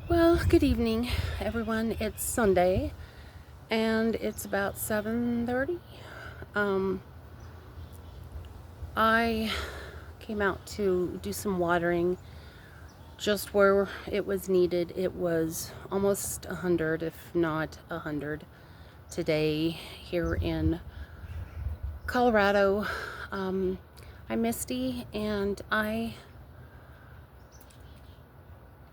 Well, good evening, everyone. It's Sunday, and it's about 7:30. Um, I came out to do some watering just where it was needed. It was almost 100, if not 100, today here in Colorado. I'm Misty, and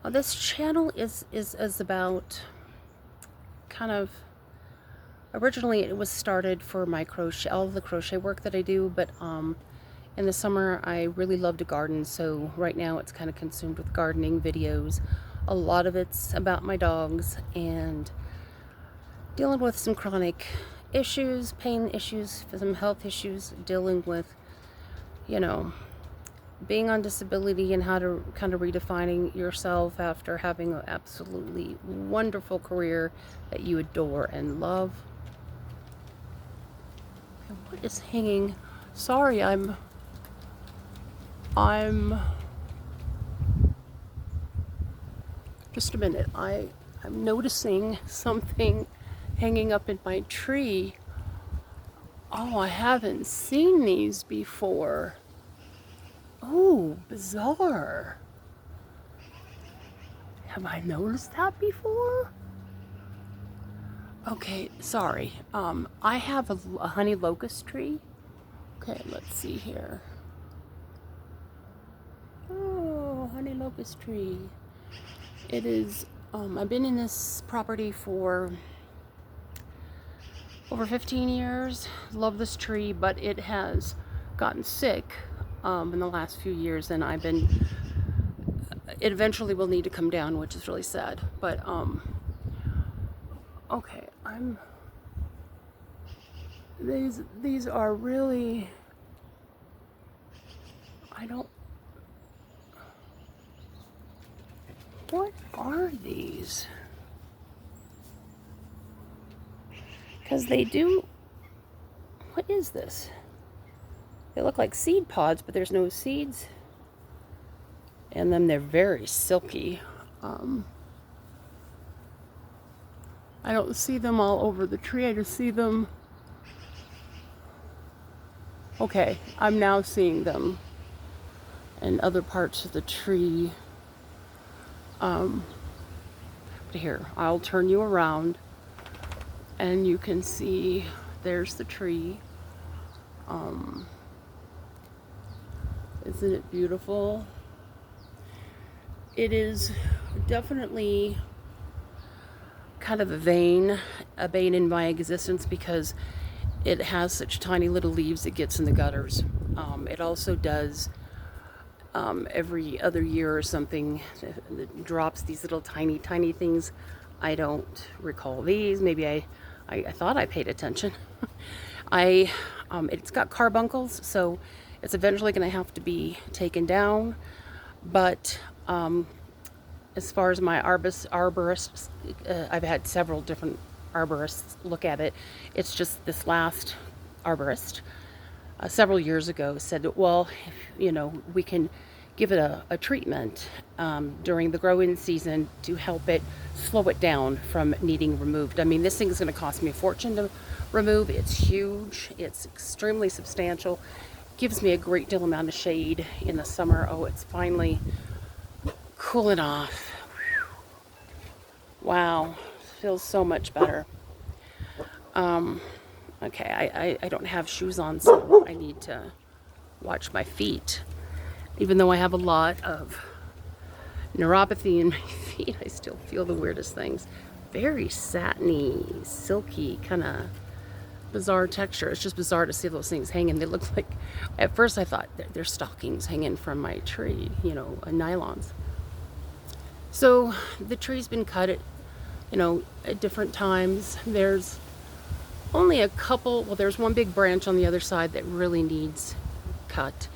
this channel is about kind of. Originally, it was started for my crochet, all of the crochet work that I do, but in the summer I really love to garden, so right now it's kind of consumed with gardening videos. A lot of it's about my dogs and dealing with some chronic issues, pain issues, some health issues, dealing with, you know, being on disability and how to kind of redefining yourself after having an absolutely wonderful career that you adore and love. What is hanging? Sorry, I'm just a minute. I'm noticing something hanging up in my tree. Oh, I haven't seen these before. Oh, bizarre. Have I noticed that before? Okay, sorry. I have a honey locust tree. Okay, let's see here. Oh, honey locust tree. It is, I've been in this property for over 15 years. Love this tree, but it has gotten sick in the last few years, and it eventually will need to come down, which is really sad. But, okay, these are really, what are these? Because what is this? They look like seed pods, but there's no seeds. And then they're very silky. I don't see them all over the tree. I just see them. Okay, I'm now seeing them in other parts of the tree. Here, I'll turn you around and you can see there's the tree. Isn't it beautiful? It is definitely kind of a bane in my existence because it has such tiny little leaves that gets in the gutters. It also does every other year or something, it drops these little tiny things. I don't recall these. Maybe I thought I paid attention. It's got carbuncles, so it's eventually going to have to be taken down. But as far as my arborists, I've had several different arborists look at it. It's just this last arborist several years ago said, well, we can give it a treatment during the growing season to help it slow it down from needing removed. I mean, this thing is going to cost me a fortune to remove. It's huge. It's extremely substantial. Gives me a great deal amount of shade in the summer. Oh, it's finally cooling off. Wow, feels so much better. Okay, I don't have shoes on, so I need to watch my feet. Even though I have a lot of neuropathy in my feet, I still feel the weirdest things. Very satiny, silky, kind of bizarre texture. It's just bizarre to see those things hanging. They look like, at first I thought they're stockings hanging from my tree, nylons. So the tree's been cut at different times. There's only a couple, well, there's one big branch on the other side that really needs cut.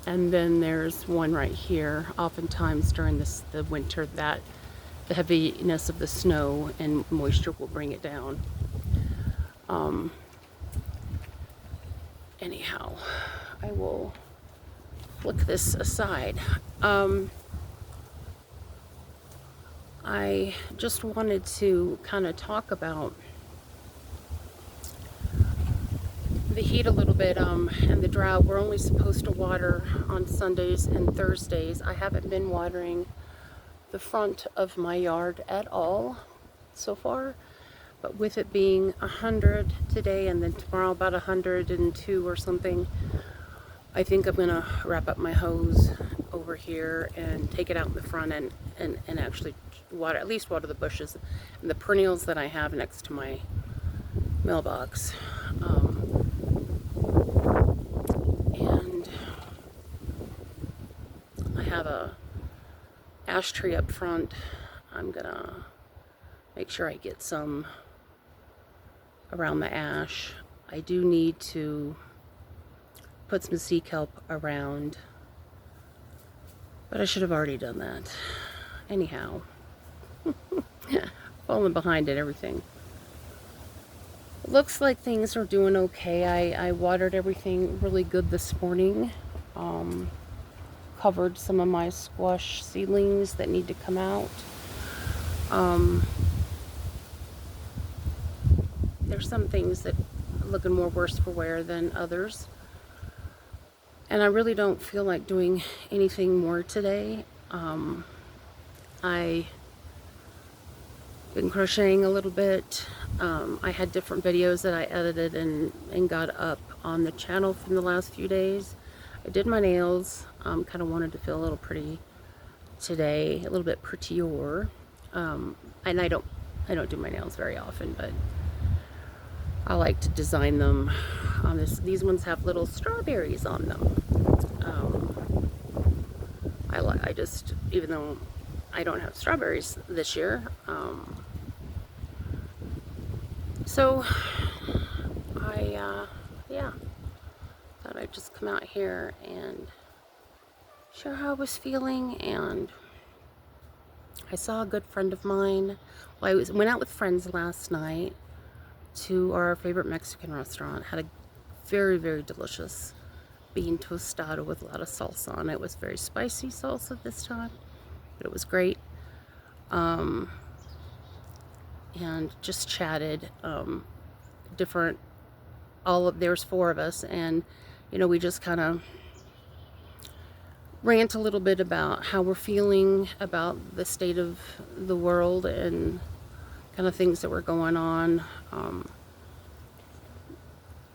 And then there's one right here. Oftentimes during the winter, that the heaviness of the snow and moisture will bring it down. Anyhow, I will flick this aside. I just wanted to kind of talk about the heat a little bit, and the drought. We're only supposed to water on Sundays and Thursdays. I haven't been watering the front of my yard at all so far, but with it being 100 today and then tomorrow about 102 or something, I think I'm gonna wrap up my hose over here and take it out in the front and actually water, at least water the bushes and the perennials that I have next to my mailbox. And I have a ash tree up front. I'm gonna make sure I get some around the ash. I do need to put some sea kelp around, but I should have already done that. Anyhow, falling behind at everything. Looks like things are doing okay. I watered everything really good this morning. Covered some of my squash seedlings that need to come out. There's some things that are looking more worse for wear than others. And I really don't feel like doing anything more today. I been crocheting a little bit. I had different videos that I edited and got up on the channel from the last few days. I did my nails. Kind of wanted to feel a little pretty today, a little bit prettier. And I don't do my nails very often, but I like to design them on this. These ones have little strawberries on them. I just, even though I don't have strawberries this year, so yeah, thought I'd just come out here and share how I was feeling. And I saw a good friend of mine. Well, went out with friends last night to our favorite Mexican restaurant. Had a very, very delicious bean tostada with a lot of salsa on it. It was very spicy salsa this time, but it was great. And just chatted. There's 4 of us, and we just kind of rant a little bit about how we're feeling about the state of the world and kind of things that were going on.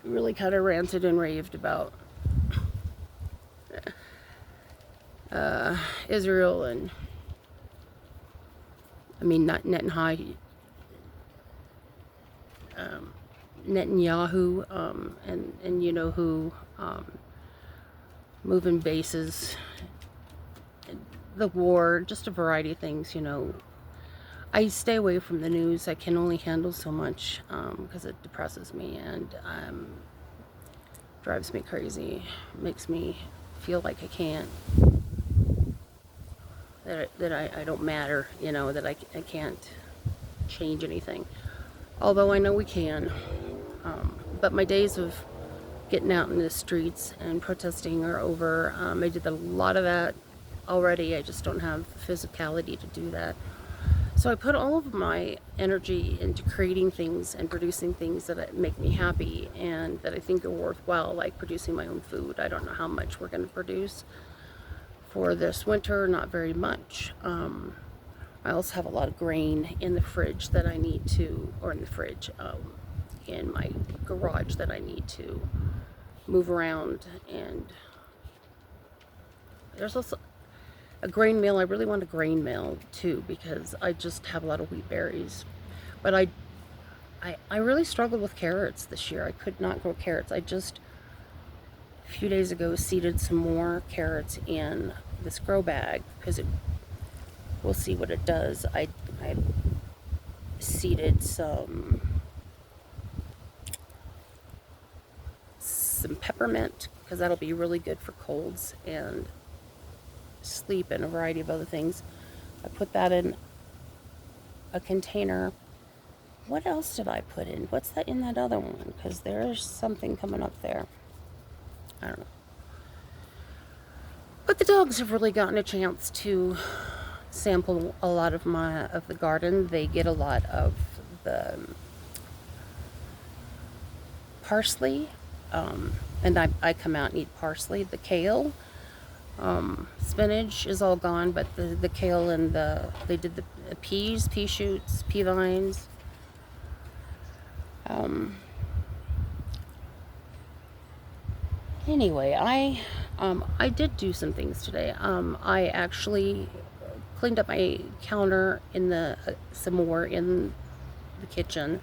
Really kind of ranted and raved about Israel and, not Netanyahu, and you know who, moving bases, the war, just a variety of things. I stay away from the news. I can only handle so much because it depresses me and drives me crazy, makes me feel like I can't, that I don't matter, that I can't change anything. Although I know we can. But my days of getting out in the streets and protesting are over. I did a lot of that already. I just don't have the physicality to do that. So I put all of my energy into creating things and producing things that make me happy and that I think are worthwhile, like producing my own food. I don't know how much we're going to produce for this winter, not very much. I also have a lot of grain in the fridge that I need to, or in the fridge, in my garage that I need to move around. And there's also a grain mill. I really want a grain mill too because I just have a lot of wheat berries. But I really struggled with carrots this year. I could not grow carrots. I just a few days ago seeded some more carrots in this grow bag because we'll see what it does. I seeded some peppermint because that'll be really good for colds and sleep and a variety of other things. I put that in a container. What else did I put in? What's that in that other one? Because there's something coming up there. I don't know. But the dogs have really gotten a chance to sample a lot of the garden. They get a lot of the parsley, and I come out and eat parsley. The kale, spinach is all gone, but the kale and they did the peas, pea shoots, pea vines. Anyway, I did do some things today. I actually cleaned up my counter some more in the kitchen,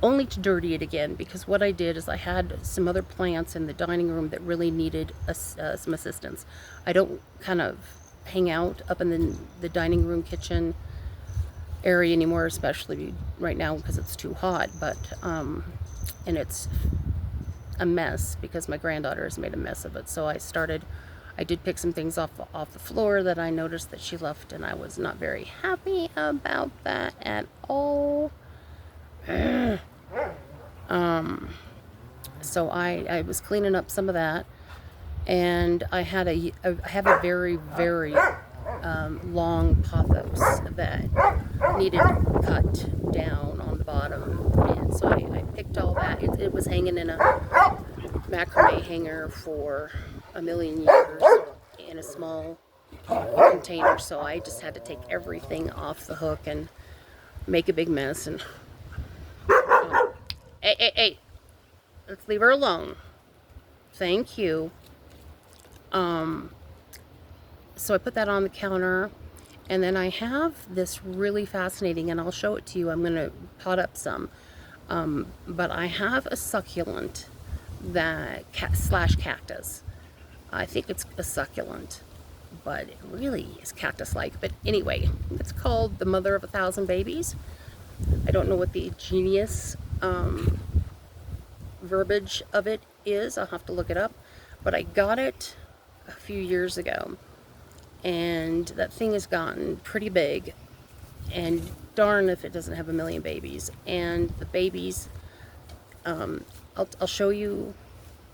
only to dirty it again, because what I did is I had some other plants in the dining room that really needed some assistance. I don't kind of hang out up in the dining room kitchen area anymore, especially right now because it's too hot, but and it's a mess because my granddaughter has made a mess of it. So I did pick some things off the floor that I noticed that she left, and I was not very happy about that at all. So I was cleaning up some of that, and I have a very, very long pothos that needed cut down on the bottom, and so I picked all that. It was hanging in a macrame hanger for a million years in a small container, so I just had to take everything off the hook and make a big mess. And hey, let's leave her alone. Thank you. So I put that on the counter, and then I have this really fascinating, and I'll show it to you. I'm going to pot up some, but I have a succulent slash cactus. I think it's a succulent, but it really is cactus-like. But anyway, it's called the Mother of 1,000 Babies. I don't know what the genius verbiage of it is. I'll have to look it up. But I got it a few years ago, and that thing has gotten pretty big, and darn if it doesn't have a million babies. And the babies, I'll show you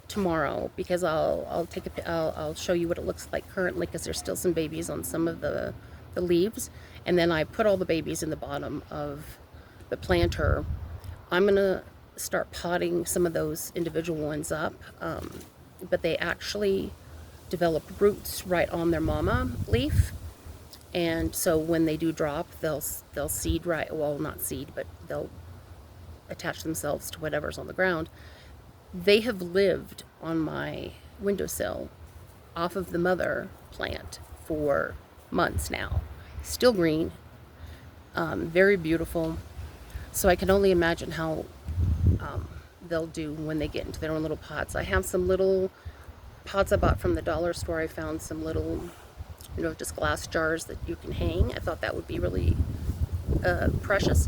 tomorrow, because I'll show you what it looks like currently, because there's still some babies on some of the leaves, and then I put all the babies in the bottom of the planter. I'm gonna start potting some of those individual ones up, but they actually develop roots right on their mama leaf, and so when they do drop, they'll seed right, well, not seed, but they'll attach themselves to whatever's on the ground. They have lived on my windowsill off of the mother plant for months now. Still green, very beautiful. So I can only imagine how they'll do when they get into their own little pots. I have some little pots I bought from the dollar store. I found some little, just glass jars that you can hang. I thought that would be really precious.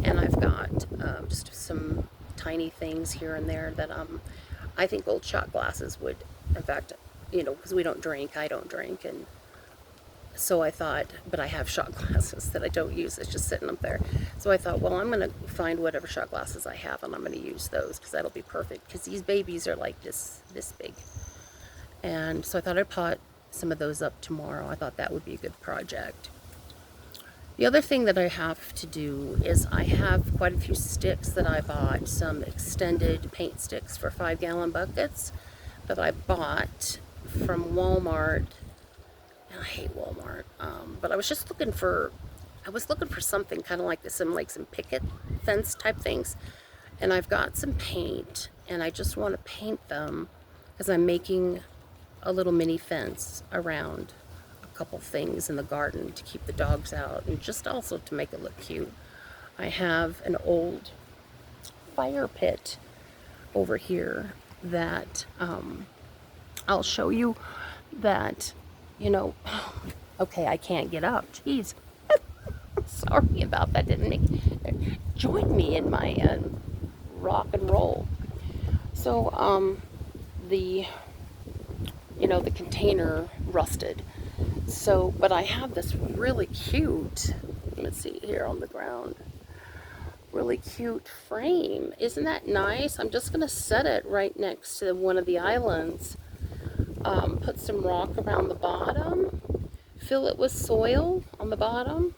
And I've got just some tiny things here and there that I think old shot glasses would, in fact, because we don't drink, I don't drink, and so I thought, but I have shot glasses that I don't use, it's just sitting up there. So I thought, well, I'm going to find whatever shot glasses I have, and I'm going to use those, because that'll be perfect, because these babies are like this big. And so I thought I'd pot some of those up tomorrow. I thought that would be a good project. The other thing that I have to do is I have quite a few sticks that I bought, some extended paint sticks for 5-gallon buckets that I bought from Walmart. And I hate Walmart, but I was just looking for something kind of like this, some picket fence type things. And I've got some paint, and I just want to paint them because I'm making a little mini fence around a couple things in the garden to keep the dogs out, and just also to make it look cute. I have an old fire pit over here that I'll show you that, okay, I can't get up. Jeez. Sorry about that. Didn't make join me in my rock and roll. So the container rusted. So, but I have this really cute, let's see here on the ground, really cute frame. Isn't that nice? I'm just gonna set it right next to one of the islands. Put some rock around the bottom, fill it with soil on the bottom.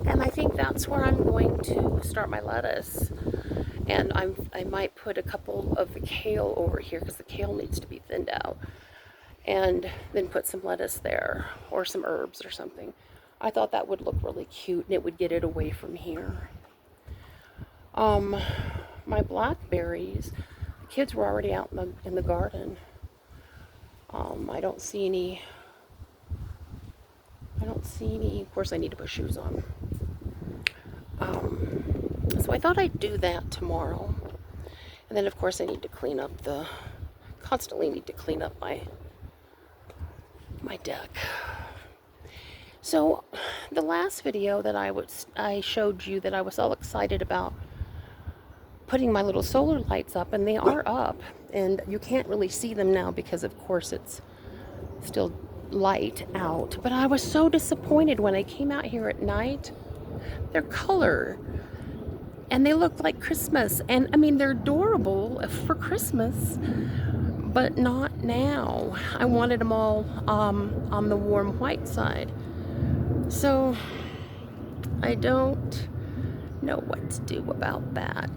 And I think that's where I'm going to start my lettuce. And I might put a couple of the kale over here because the kale needs to be thinned out. And then put some lettuce there or some herbs or something. I thought that would look really cute and it would get it away from here. My blackberries, the kids were already out in the garden. I don't see any, of course I need to put shoes on. So I thought I'd do that tomorrow. And then of course I need to clean up constantly need to clean up my deck. So the last video that I showed you that I was all excited about putting my little solar lights up, and they are up, and you can't really see them now because of course it's still light out, but I was so disappointed when I came out here at night. Their color, and they look like Christmas, and I mean they're adorable for Christmas, but not now. I wanted them all on the warm white side. So I don't know what to do about that.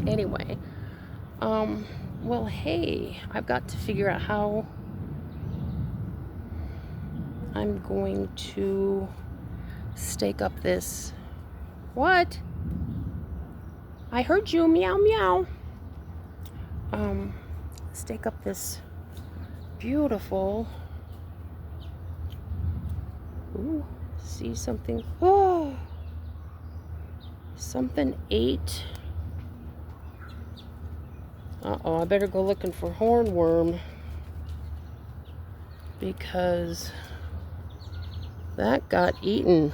Anyway, well, hey, I've got to figure out how I'm going to stake up this. What? I heard you, meow meow. Stake up this beautiful. Ooh, see something. Oh, something ate. Uh-oh, I better go looking for hornworm, because that got eaten.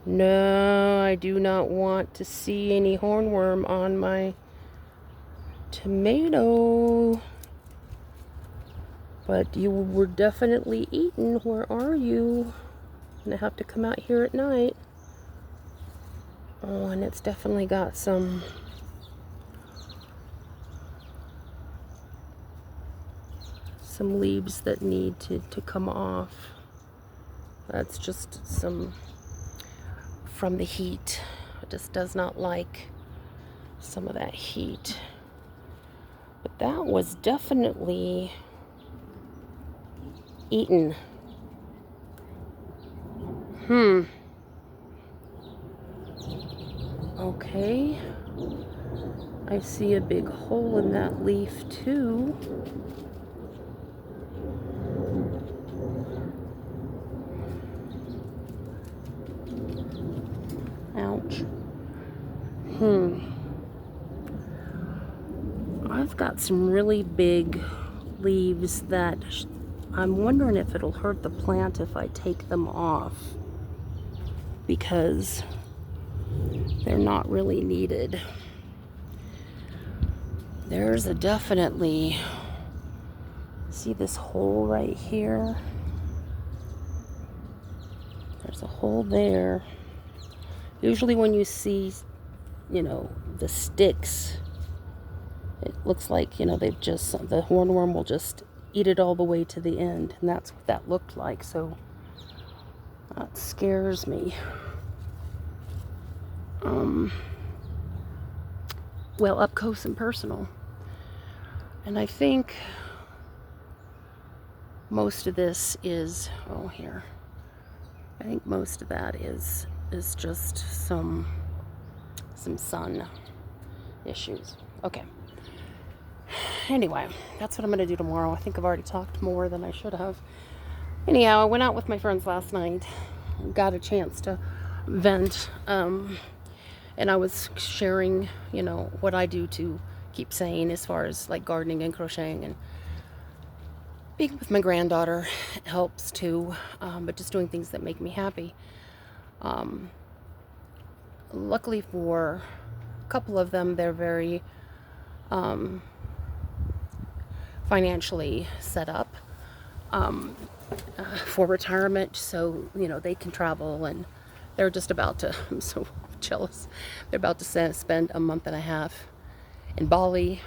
No, I do not want to see any hornworm on my tomato. But you were definitely eaten. Where are you? I'm gonna have to come out here at night. Oh, and it's definitely got some leaves that need to come off. That's just some from the heat. It just does not like some of that heat. But that was definitely eaten. Okay. I see a big hole in that leaf too. Ouch. I've got some really big leaves that I'm wondering if it'll hurt the plant if I take them off, because they're not really needed. There's a definitely, see this hole right here? There's a hole there. Usually when you see, the sticks, it looks like, the hornworm will just eat it all the way to the end. And that's what that looked like. So that scares me. Well, up close and personal. And I think most of this is, I think most of that is just some sun issues. Okay. Anyway, that's what I'm going to do tomorrow. I think I've already talked more than I should have. Anyhow, I went out with my friends last night. Got a chance to vent. And I was sharing, what I do to keep sane as far as like gardening and crocheting, and being with my granddaughter helps too. But just doing things that make me happy. Luckily for a couple of them, they're very financially set up for retirement, so they can travel, and they're just about to, I'm so jealous, they're about to spend a month and a half in Bali,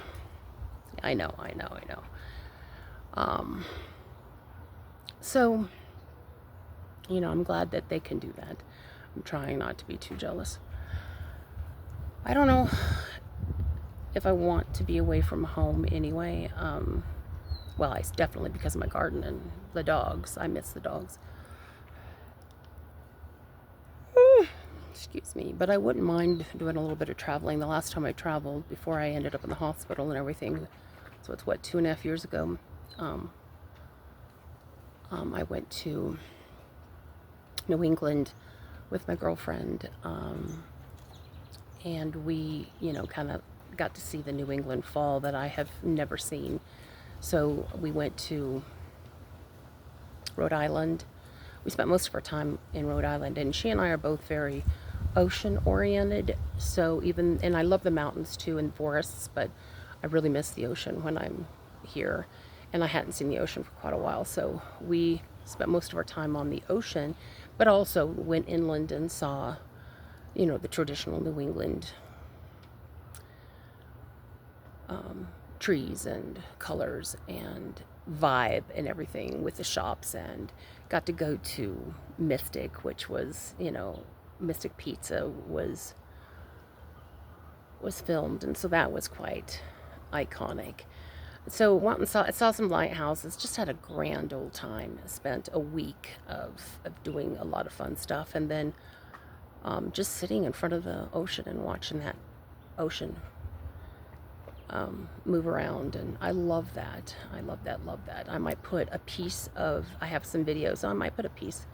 I know. So, you know, I'm glad that they can do that. I'm trying not to be too jealous. I don't know if I want to be away from home anyway. Well, it's definitely because of my garden and the dogs. I miss the dogs. Excuse me, but I wouldn't mind doing a little bit of traveling. The last time I traveled, before I ended up in the hospital and everything, so it's what, 2.5 years ago, I went to New England with my girlfriend, and we, you know, kind of got to see the New England fall that I have never seen. So we went to Rhode Island. We spent most of our time in Rhode Island, and she and I are both very ocean oriented. So and I love the mountains too and forests, but I really miss the ocean when I'm here. And I hadn't seen the ocean for quite a while, so we spent most of our time on the ocean, but also went inland and saw, you know, the traditional New England trees and colors and vibe and everything with the shops, and got to go to Mystic, which was, you know, Mystic Pizza was filmed, and so that was quite iconic. So went and saw some lighthouses, just had a grand old time. Spent a week of doing a lot of fun stuff, and then just sitting in front of the ocean and watching that ocean move around, and I love that. I love that. I might put a piece of, I have some videos, so I might put a piece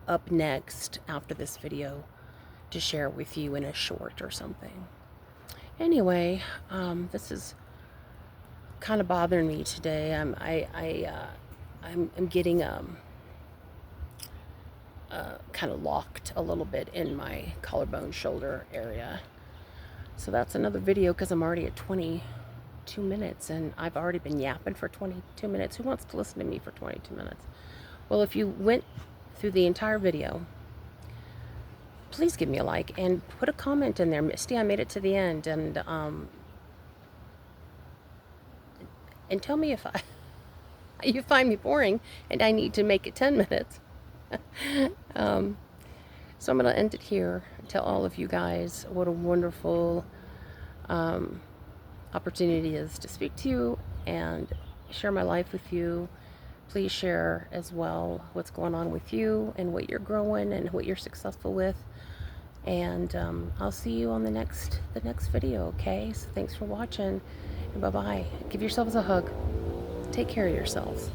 up next after this video to share with you in a short or something. Anyway, this is kind of bothering me today. I'm getting kind of locked a little bit in my collarbone shoulder area. So that's another video because I'm already at 22 minutes and I've already been yapping for 22 minutes. Who wants to listen to me for 22 minutes? Well, if you went through the entire video, please give me a like and put a comment in there. Misty, I made it to the end, and tell me if you find me boring and I need to make it 10 minutes. So I'm going to end it here. Tell all of you guys what a wonderful opportunity it is to speak to you and share my life with you. Please share as well what's going on with you and what you're growing and what you're successful with. And I'll see you on the next video, okay? So thanks for watching, and bye-bye. Give yourselves a hug. Take care of yourselves.